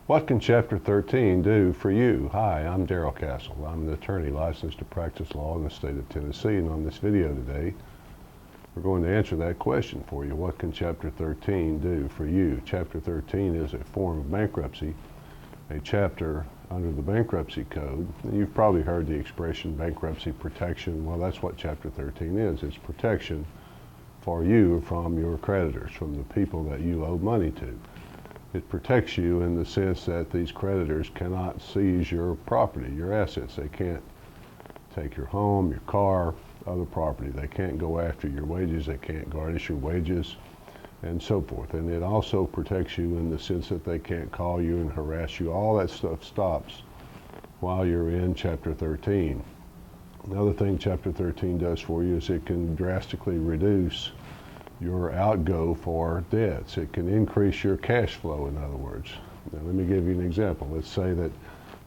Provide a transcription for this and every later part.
What can Chapter 13 do for you? Hi, I'm Darrell Castle. I'm an attorney licensed to practice law in the state of Tennessee, and on this video today, we're going to answer that question for you. What can Chapter 13 do for you? Chapter 13 is a form of bankruptcy, a chapter under the Bankruptcy Code. And you've probably heard the expression bankruptcy protection. Well, that's what Chapter 13 is. It's protection for you from your creditors, from the people that you owe money to. It protects you in the sense that these creditors cannot seize your property, your assets. They can't take your home, your car, other property. They can't go after your wages. They can't garnish your wages, and so forth. And it also protects you in the sense that they can't call you and harass you. All that stuff stops while you're in Chapter 13. Another thing Chapter 13 does for you is it can drastically reduce your outgo for debts. It can increase your cash flow, in other words. Now, let me give you an example. Let's say that,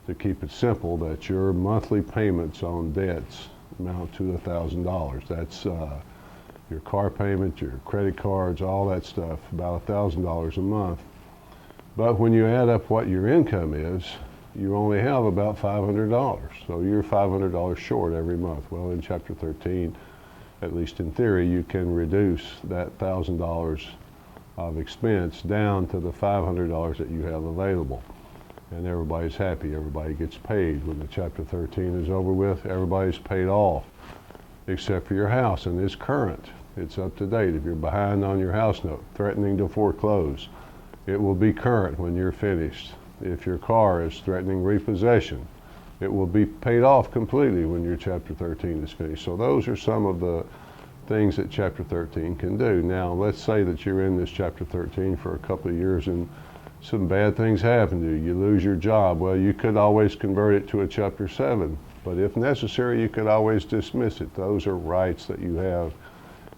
to keep it simple, that your monthly payments on debts amount to $1,000. That's your car payment, your credit cards, all that stuff, about $1,000 a month. But when you add up what your income is, you only have about $500. So you're $500 short every month. Well, in Chapter 13, at least in theory, you can reduce that $1,000 of expense down to the $500 that you have available. And everybody's happy, everybody gets paid. When the Chapter 13 is over with, everybody's paid off, except for your house, and it's current. It's up to date. If you're behind on your house note, threatening to foreclose, it will be current when you're finished. If your car is threatening repossession, it will be paid off completely when your Chapter 13 is finished. So those are some of the things that Chapter 13 can do. Now, let's say that you're in this Chapter 13 for a couple of years and some bad things happen to you. You lose your job. Well, you could always convert it to a Chapter 7, but if necessary, you could always dismiss it. Those are rights that you have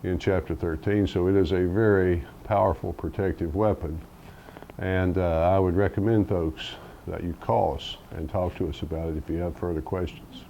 in Chapter 13, so it is a very powerful protective weapon. And I would recommend, folks, that you call us and talk to us about it if you have further questions.